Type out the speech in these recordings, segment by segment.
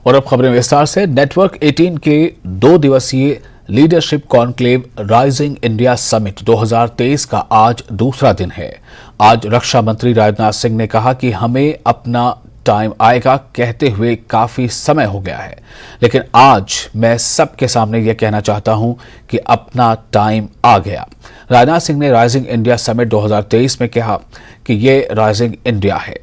और अब खबरें विस्तार से। नेटवर्क 18 के 2 दिवसीय leadership conclave rising India summit 2023 का आज दूसरा दिन है। आज रक्षा मंत्री राजनाथ सिंह ने कहा कि हमें अपना टाइम आएगा कहते हुए काफी समय हो गया है, लेकिन आज मैं सबके सामने यह कहना चाहता हूं कि अपना टाइम आ गया। राजनाथ सिंह ने राइजिंग इंडिया समिट 2023 में कहा कि यह राइजिंग इंडिया है।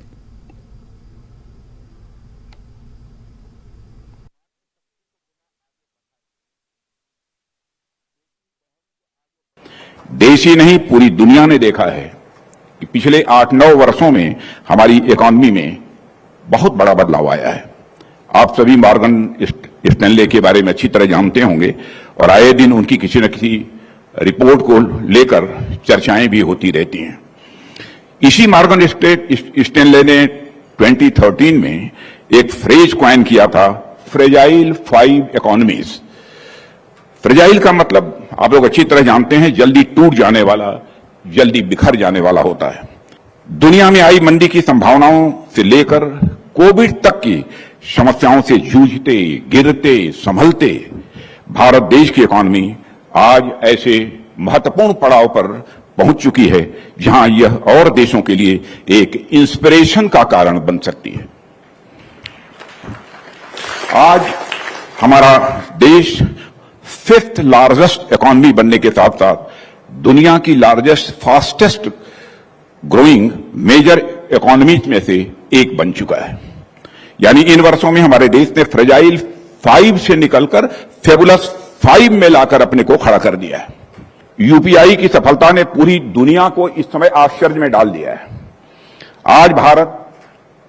देश ही नहीं पूरी दुनिया ने देखा है कि पिछले 8-9 वर्षों में हमारी इकॉनमी में बहुत बड़ा बदलाव आया है। आप सभी मॉर्गन स्टैनले के बारे में अच्छी तरह जानते होंगे और आए दिन उनकी किसी न किसी रिपोर्ट को लेकर चर्चाएं भी होती रहती हैं। इसी मॉर्गन स्टैनले ने 2013 में एक फ्रेज कॉइन किया था, फ्रेजाइल 5 इकोनॉमीज। फ्रेजाइल का मतलब आप लोग अच्छी तरह जानते हैं, जल्दी टूट जाने वाला, जल्दी बिखर जाने वाला होता है। दुनिया में आई मंदी की संभावनाओं से लेकर कोविड तक की समस्याओं से जूझते, गिरते, संभलते भारत देश की इकॉनमी आज ऐसे महत्वपूर्ण पड़ाव पर पहुंच चुकी है जहां यह और देशों के लिए एक इंस्पिरेशन का कारण बन सकती है। आज हमारा देश 5th लार्जेस्ट इकॉनमी बनने के साथ साथ दुनिया की largest fastest growing major economies में से एक बन चुका है। यानी इन वर्षों में हमारे देश ने फ्रेजाइल 5 से निकलकर फेबुलस 5 में लाकर अपने को खड़ा कर दिया है। यूपीआई की सफलता ने पूरी दुनिया को इस समय आश्चर्य में डाल दिया है। आज भारत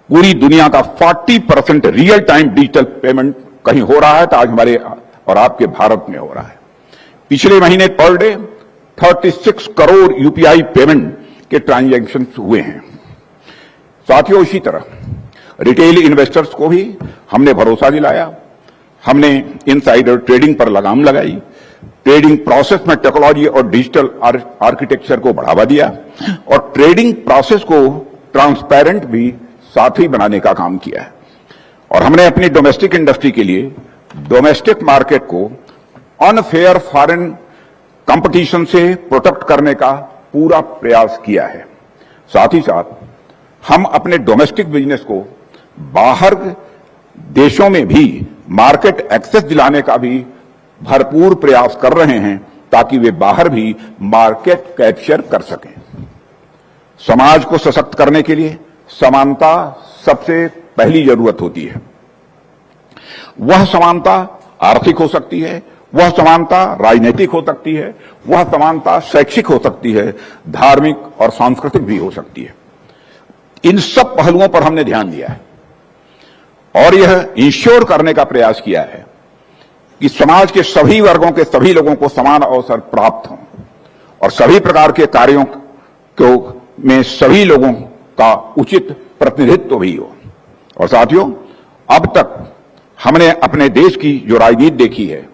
पूरी दुनिया का 40% रियल टाइम डिजिटल पेमेंट कहीं हो रहा है तो आज हमारे और आपके भारत में हो रहा है। पिछले महीने per day 36 crore UPI payment के ट्रांजैक्शन हुए हैं। साथियों, इसी तरह रिटेल इन्वेस्टर्स को भी हमने भरोसा दिलाया। हमने इनसाइडर ट्रेडिंग पर लगाम लगाई, ट्रेडिंग प्रोसेस में टेक्नोलॉजी और डिजिटल आर्किटेक्चर को बढ़ावा दिया और ट्रेडिंग प्रोसेस को ट्रांसपेरेंट भी साथ ही बनाने का काम किया है। और हमने अपनी डोमेस्टिक इंडस्ट्री के लिए डोमेस्टिक मार्केट को अनफेयर फॉरेन कंपटीशन से प्रोटेक्ट करने का पूरा प्रयास किया है। साथ ही साथ हम अपने डोमेस्टिक बिजनेस को बाहर देशों में भी मार्केट एक्सेस दिलाने का भी भरपूर प्रयास कर रहे हैं ताकि वे बाहर भी मार्केट कैप्चर कर सकें। समाज को सशक्त करने के लिए समानता सबसे पहली जरूरत होती है। वह समानता आर्थिक हो सकती है, वह समानता राजनीतिक हो सकती है, वह समानता शैक्षिक हो सकती है, धार्मिक और सांस्कृतिक भी हो सकती है। इन सब पहलुओं पर हमने ध्यान दिया है और यह इंश्योर करने का प्रयास किया है कि समाज के सभी वर्गों के सभी लोगों को समान अवसर प्राप्त हों और सभी प्रकार के कार्यों में सभी लोगों का उचित प्रतिनिधित्व भी हो। और साथियों, अब तक हमने अपने देश की जो राजनीति देखी है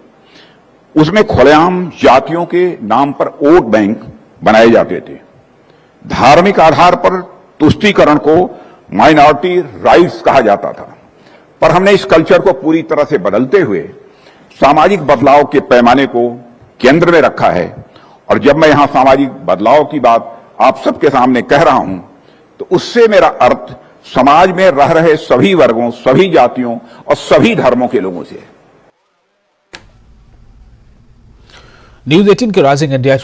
उसमें खुलेआम जातियों के नाम पर वोट बैंक बनाए जाते थे। धार्मिक आधार पर तुष्टीकरण को माइनॉरिटी राइट्स कहा जाता था, पर हमने इस कल्चर को पूरी तरह से बदलते हुए सामाजिक बदलाव के पैमाने को केंद्र में रखा है। और जब मैं यहां सामाजिक बदलाव की बात आप सबके सामने कह रहा हूं तो उससे मेरा अर्थ समाज में रह रहे सभी वर्गों, सभी जातियों और सभी धर्मों के लोगों से है। न्यूज़ 18 के राइजिंग इंडिया